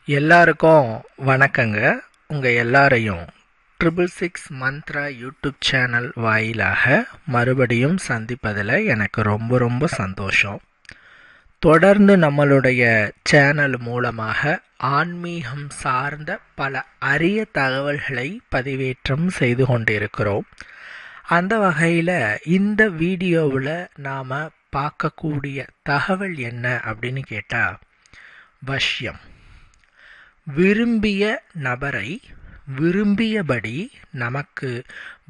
எல்லாருக்கும் வணக்கங்க. உங்கள் எல்லாரையும் 666 மந்த்ரா யூடியூப் சேனல் வாயிலாக மறுபடியும் சந்திப்பதில் எனக்கு ரொம்ப ரொம்ப சந்தோஷம். தொடர்ந்து நம்மளுடைய சேனல் மூலமாக ஆன்மீகம் சார்ந்த பல அரிய தகவல்களை பதிவேற்றம் செய்து கொண்டிருக்கிறோம். அந்த வகையில் இந்த வீடியோவில் நாம் பார்க்கக்கூடிய தகவல் என்ன அப்படின்னு கேட்டால், வஷ்யம். விரும்பிய நபரை விரும்பியபடி நமக்கு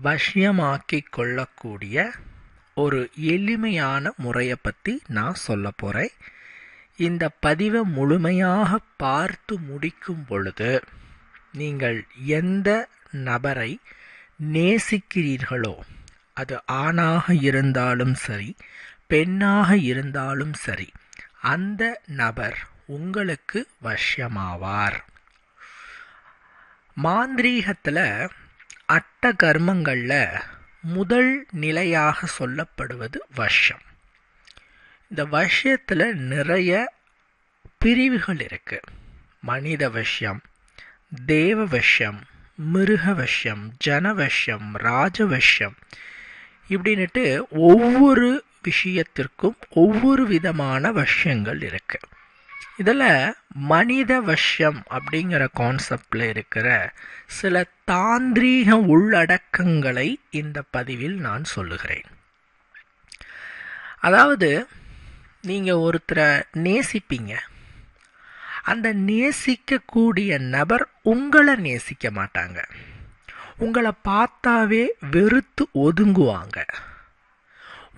வசியமாக்கிக் கொள்ளக்கூடிய ஒரு எளிமையான முறையை பற்றி நான் சொல்ல போகிறேன். இந்த பதிவை முழுமையாக பார்த்து முடிக்கும் பொழுது நீங்கள் எந்த நபரை நேசிக்கிறீர்களோ, அது ஆணாக இருந்தாலும் சரி பெண்ணாக இருந்தாலும் சரி, அந்த நபர் உங்களுக்கு வசியமாவார். மாந்திரீகத்தில் அட்ட கர்மங்களில் முதல் நிலையாக சொல்லப்படுவது வஷ்யம். இந்த வஷ்யத்தில் நிறைய பிரிவுகள் இருக்கு. மனித வஷ்யம், தேவ வஷ்யம், மிருக வஷ்யம், ஜனவஷ்யம், ராஜவஷ்யம், இப்படின்னுட்டு ஒவ்வொரு விஷயத்திற்கும் ஒவ்வொரு விதமான வஷ்யங்கள் இருக்கு. இதில் மனித வஷ்யம் அப்படிங்கிற கான்செப்டில் இருக்கிற சில தாந்திரீக உள்ளடக்கங்களை இந்த பதிவில் நான் சொல்லுகிறேன். அதாவது, நீங்கள் ஒருத்தரை நேசிப்பீங்க. அந்த நேசிக்கக்கூடிய நபர் உங்களை நேசிக்க மாட்டாங்க. உங்களை பார்த்தாவே வெறுத்து ஒதுங்குவாங்க.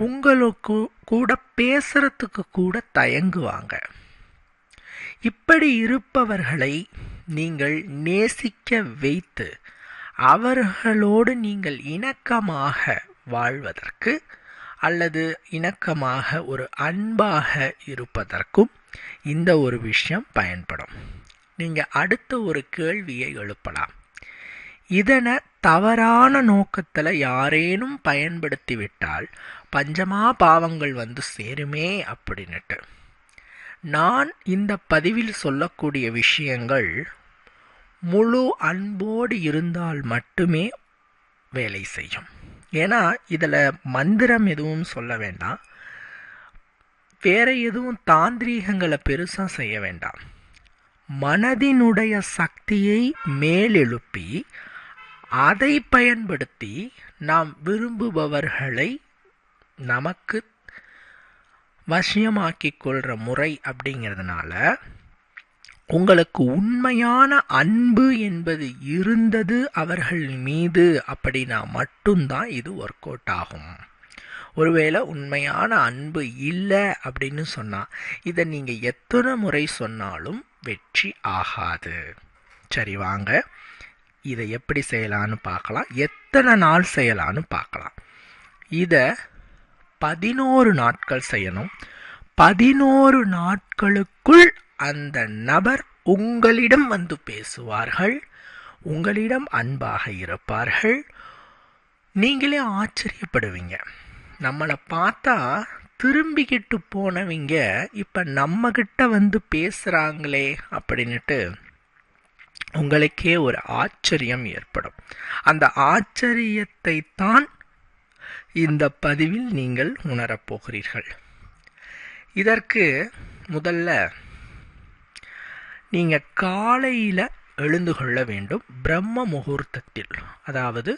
உங்களுக்கு கூட பேசுறதுக்கு கூட தயங்குவாங்க. இப்படி இருப்பவர்களை நீங்கள் நேசிக்க வைத்து அவர்களோடு நீங்கள் இணக்கமாக வாழ்வதற்கு அல்லது இணக்கமாக ஒரு அன்பாக இருப்பதற்கும் இந்த ஒரு விஷயம் பயன்படும். நீங்கள் அடுத்த ஒரு கேள்வியை எழுப்பலாம். இதனை தவறான நோக்கத்தில் யாரேனும் பயன்படுத்தி விட்டால் பஞ்சமா பாவங்கள் வந்து சேருமே அப்படின்னுட்டு. நான் இந்த பதிவில் சொல்லக்கூடிய விஷயங்கள் முழு அன்போடு இருந்தால் மட்டுமே வேலை செய்யும். ஏன்னா இதில் மந்திரம் எதுவும் சொல்ல வேண்டாம், வேற எதுவும் தாந்திரீகங்களை பெருசாக செய்ய வேண்டாம். மனதினுடைய சக்தியை மேலெழுப்பி அதை பயன்படுத்தி நாம் விரும்புபவர்களை நமக்கு வசியமாக்கிக் கொள்கிற முறை அப்படிங்கிறதுனால, உங்களுக்கு உண்மையான அன்பு என்பது இருந்தது அவர்கள் மீது அப்படின்னா மட்டும்தான் இது ஒர்க் அவுட் ஆகும். ஒருவேளை உண்மையான அன்பு இல்லை அப்படின்னு சொன்னால் இதை நீங்கள் எத்தனை முறை சொன்னாலும் வெற்றி ஆகாது. சரி, வாங்க இதை எப்படி செய்யலான்னு பார்க்கலாம். எத்தனை நாள் செய்யலான்னு பார்க்கலாம். இதை 11 நாட்கள் செய்யணும். 11 நாட்களுக்குள் அந்த நபர் உங்களிடம் வந்து பேசுவார்கள், உங்களிடம் அன்பாக இருப்பார்கள். நீங்களே ஆச்சரியப்படுவீங்க. நம்மளை பார்த்தா திரும்பிக்கிட்டு போனவங்க இப்போ நம்மக்கிட்ட வந்து பேசுகிறாங்களே அப்படின்ட்டு உங்களுக்கே ஒரு ஆச்சரியம் ஏற்படும். அந்த ஆச்சரியத்தை தான் இந்த பதிவில் நீங்கள் உணரப்போகிறீர்கள். இதற்கு முதல்ல நீங்கள் காலையில் எழுந்து கொள்ள வேண்டும். பிரம்ம முகூர்த்தத்தில், அதாவது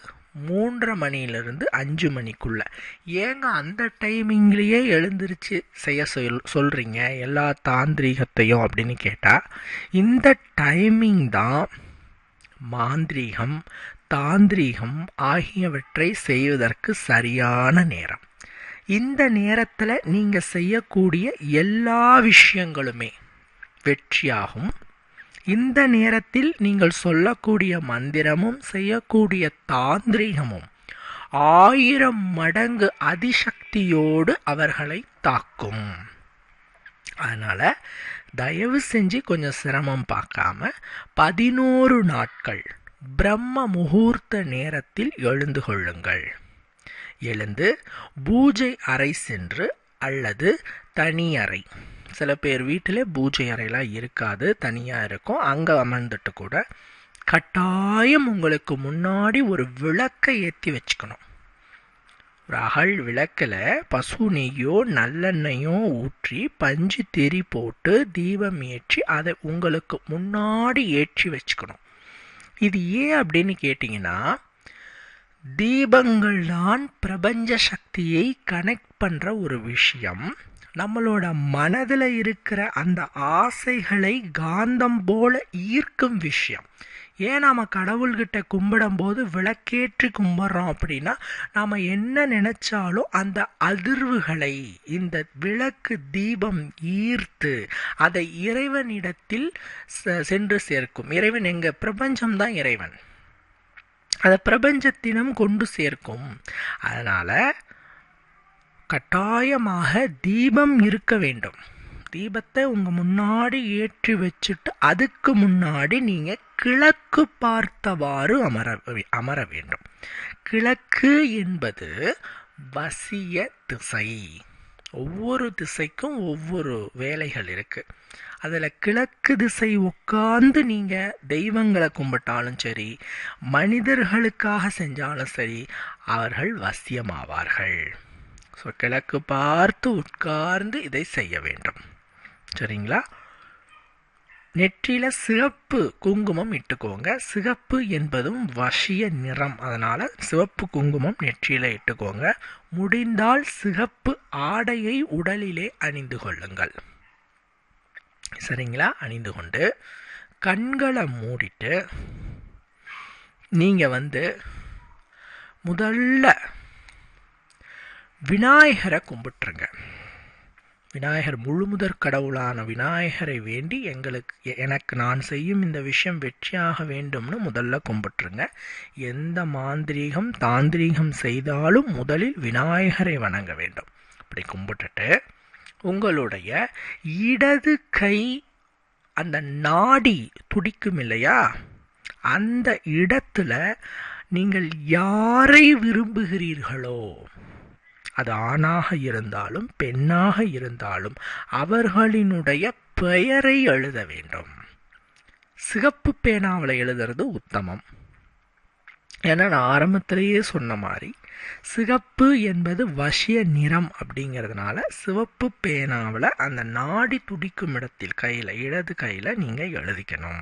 3:30 மணியிலிருந்து 5 மணிக்குள்ள. ஏங்க அந்த டைமிங்லேயே எழுந்திருச்சு செய்ய சொல்கிறீங்க எல்லா தாந்திரீகத்தையும் அப்படின்னு கேட்டால், இந்த டைமிங் தான் மாந்திரீகம் தாந்திரீகம் ஆகியவற்றை செய்வதற்கு சரியான நேரம். இந்த நேரத்தில் நீங்கள் செய்யக்கூடிய எல்லா விஷயங்களுமே வெற்றியாகும். இந்த நேரத்தில் நீங்கள் சொல்லக்கூடிய மந்திரமும் செய்யக்கூடிய தாந்திரீகமும் 1000 மடங்கு அதிசக்தியோடு அவர்களை தாக்கும். அதனால் தயவு செஞ்சு கொஞ்சம் சிரமம் பார்க்காம 11 நாட்கள் பிரம்ம முகூர்த்த நேரத்தில் எழுந்து கொள்ளுங்கள். எழுந்து பூஜை அறை சென்று அல்லது தனி அறை சில பேர் வீட்டிலே பூஜை அறையெல்லாம் இருக்காது, தனியாக இருக்கும். அங்கே அமர்ந்துட்டு கூட கட்டாயம் உங்களுக்கு முன்னாடி ஒரு விளக்கை ஏற்றி வச்சுக்கணும். ஒரு அகல் விளக்கில் பசு நெய்யோ நல்லெண்ணெயோ ஊற்றி பஞ்சு திரி போட்டு தீபம் ஏற்றி அதை உங்களுக்கு முன்னாடி ஏற்றி வச்சுக்கணும். இது ஏன் அப்படின்னு கேட்டிங்கன்னா, தீபங்கள் தான் பிரபஞ்ச சக்தியை கனெக்ட் பண்ணுற ஒரு விஷயம். நம்மளோட மனதில் இருக்கிற அந்த ஆசைகளை காந்தம் போல ஈர்க்கும் விஷயம். ஏன் நாம் கடவுள்கிட்ட கும்பிடும் போது விளக்கேற்றி கும்பிட்றோம் அப்படின்னா, நாம் என்ன நினைச்சாலும் அந்த அதிர்வுகளை இந்த விளக்கு தீபம் ஈர்த்து அதை இறைவனிடத்தில் சென்று சேர்க்கும். இறைவன் எங்க? பிரபஞ்சம்தான் இறைவன். அதை பிரபஞ்சத்தினம் கொண்டு சேர்க்கும். அதனால கட்டாயமாக தீபம் இருக்க வேண்டும். தீபத்தை உங்க முன்னாடி ஏற்றி வச்சுட்டு அதுக்கு முன்னாடி நீங்க கிழக்கு பார்த்தவாறு அமர வேண்டும். கிழக்கு என்பது வசிய திசை. ஒவ்வொரு திசைக்கும் ஒவ்வொரு வேலைகள் இருக்கு. அதில் கிழக்கு திசை உட்கார்ந்து நீங்கள் தெய்வங்களை கும்பிட்டாலும் சரி, மனிதர்களுக்காக செஞ்சாலும் சரி, அவர்கள் வசியமாவார்கள். ஸோ கிழக்கு பார்த்து உட்கார்ந்து இதை செய்ய வேண்டும். சரிங்களா? நெற்றியில் சிவப்பு குங்குமம் இட்டுக்கோங்க. சிவப்பு என்பதும் வசிய நிறம், அதனால் சிவப்பு குங்குமம் நெற்றியில் இட்டுக்கோங்க. முடிந்தால் சிவப்பு ஆடையை உடலிலே அணிந்து கொள்ளுங்கள். சரிங்களா? அணிந்து கொண்டு கண்களை மூடிட்டு நீங்கள் முதல்ல விநாயகரை கும்பிட்டுருங்க. விநாயகர், முழுமுதற் கடவுளான விநாயகரை வேண்டி எனக்கு நான் செய்யும் இந்த விஷயம் வெற்றியாக வேண்டும்னு முதல்ல கும்பிட்டுருங்க. எந்த மாந்திரீகம் தாந்திரீகம் செய்தாலும் முதலில் விநாயகரை வணங்க வேண்டும். அப்படி கும்பிட்டுட்டு உங்களுடைய இடது கை அந்த நாடி துடிக்கும் இல்லையா, அந்த இடத்துல நீங்கள் யாரை விரும்புகிறீர்களோ, அது ஆணாக இருந்தாலும் பெண்ணாக இருந்தாலும் அவர்களினுடைய பெயரை எழுத வேண்டும். சிகப்பு பேனாவில் எழுதுறது உத்தமம். ஏன்னா நான் ஆரம்பத்திலேயே சொன்ன மாதிரி சிகப்பு என்பது வசிய நிறம் அப்படிங்கிறதுனால சிவப்பு பேனாவில் அந்த நாடி துடிக்கும் இடத்தில் கையில், இடது கையில் நீங்கள் எழுதிக்கணும்.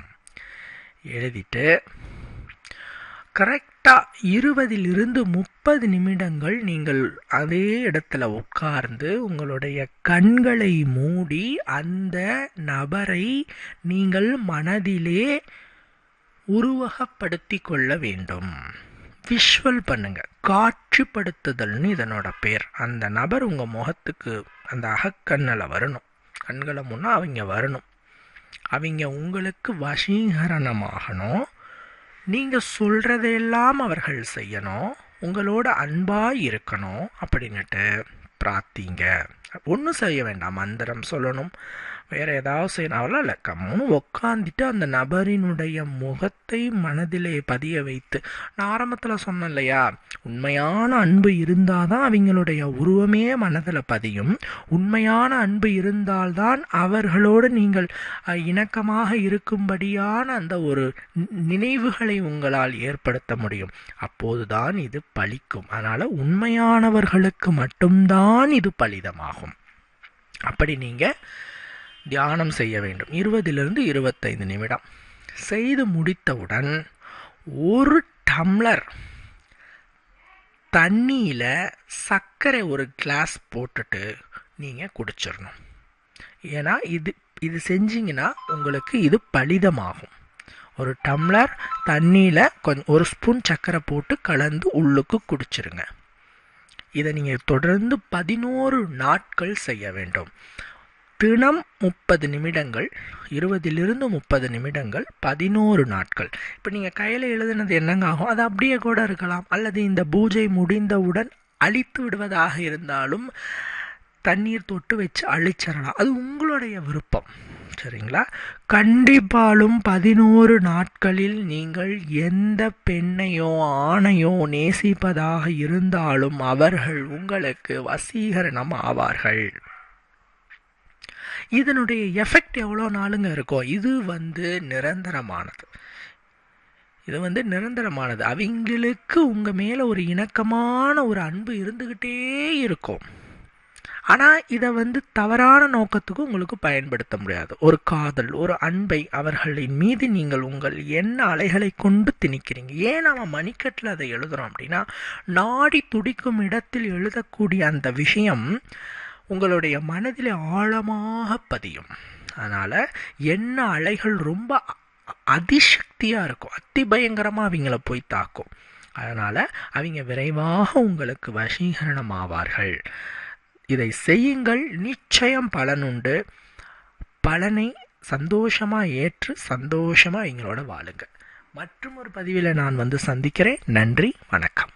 எழுதிட்டு கரெக்டாக 20-30 நிமிடங்கள் நீங்கள் அதே இடத்துல உட்கார்ந்து உங்களுடைய கண்களை மூடி அந்த நபரை நீங்கள் மனதிலே உருவகப்படுத்தி கொள்ள வேண்டும். விஷுவல் பண்ணுங்க, காட்சிப்படுத்துதல்னு இதனோட பேர். அந்த நபர் உங்கள் முகத்துக்கு அந்த அகக்கண்ணில் வரணும், கண்களை முன்னா அவங்க வரணும். அவங்க உங்களுக்கு வசீகரணமாகணும். நீங்கள் சொல்கிறதையெல்லாம் அவர்கள் செய்யணும், உங்களோட அன்பாக இருக்கணும் அப்படின்னுட்டு பிரார்த்திங்க. ஒன்றும் செய்ய வேண்டாம், மந்திரம் சொல்லணும், வேறு ஏதாவது செய்யணும், அவ்வளோ இல்லை. கம்முன்னு உக்காந்துட்டு அந்த நபரினுடைய முகத்தை மனதிலே பதிய வைத்து, நான் ஆரம்பத்தில் சொன்னேன் இல்லையா, உண்மையான அன்பு இருந்தால் தான் அவங்களுடைய உருவமே மனதில் பதியும். உண்மையான அன்பு இருந்தால்தான் அவர்களோடு நீங்கள் இணக்கமாக இருக்கும்படியான அந்த ஒரு நினைவுகளை உங்களால் ஏற்படுத்த முடியும். அப்போதுதான் இது பலிக்கும். அதனால் உண்மையானவர்களுக்கு மட்டும்தான் இது பலிதமாகும். அப்படி நீங்கள் தியானம் செய்ய வேண்டும். 20-25 நிமிடம் செய்து முடித்தவுடன் 1 டம்ளர் தண்ணியில் சர்க்கரை 1 கிளாஸ் போட்டுட்டு நீங்கள் குடிச்சிடணும். ஏன்னா இது செஞ்சிங்கன்னா உங்களுக்கு இது பலிதமாகும். 1 டம்ளர் தண்ணியில் கொஞ்சம் 1 ஸ்பூன் சர்க்கரை போட்டு கலந்து உள்ளுக்கு குடிச்சிருங்க. இதை நீங்கள் தொடர்ந்து 11 நாட்கள் செய்ய வேண்டும். தினம் 30 நிமிடங்கள், 20-30 நிமிடங்கள், 11 நாட்கள். இப்போ நீங்கள் கையில் எழுதுனது என்னங்க ஆகும், அது அப்படியே கூட இருக்கலாம். அல்லது இந்த பூஜை முடிந்தவுடன் அழித்து விடுவதாக இருந்தாலும் தண்ணீர் தொட்டு வச்சு அழிச்சிடலாம், அது உங்களுடைய விருப்பம். சரிங்களா? கண்டிப்பாலும் 11 நாட்களில் நீங்கள் எந்த பெண்ணையோ ஆணையோ நேசிப்பதாக இருந்தாலும் அவர்கள் உங்களுக்கு வசீகரணம் ஆவார்கள். இதனுடைய எஃபெக்ட் எவ்வளோ நாளுங்க இருக்கும்? நிரந்தரமானது. அவங்களுக்கு உங்கள் மேலே ஒரு இணக்கமான ஒரு அன்பு இருந்துக்கிட்டே இருக்கும். ஆனால் இதை தவறான நோக்கத்துக்கு உங்களுக்கு பயன்படுத்த முடியாது. ஒரு காதல், ஒரு அன்பை அவர்களின் மீது நீங்கள் உங்கள் எண்ண அலைகளை கொண்டு திணிக்கிறீங்க. ஏன் நம்ம மணிக்கட்டில் அதை எழுதுகிறோம் அப்படின்னா, நாடி துடிக்கும் இடத்தில் எழுதக்கூடிய அந்த விஷயம் உங்களுடைய மனதில் ஆழமாக பதியும். அதனால் எண்ண அலைகள் ரொம்ப அதிசக்தியாக இருக்கும், அதிபயங்கரமாக அவங்கள போய் தாக்கும். அதனால் அவங்க விரைவாக உங்களுக்கு வசீகரணம் ஆவார்கள். இதை செய்யுங்கள், நிச்சயம் பலனுண்டு. பலனை சந்தோஷமாக ஏற்று சந்தோஷமாக எங்களோட வாழுங்க. மற்றும் ஒரு பதிவில் நான் சந்திக்கிறேன். நன்றி, வணக்கம்.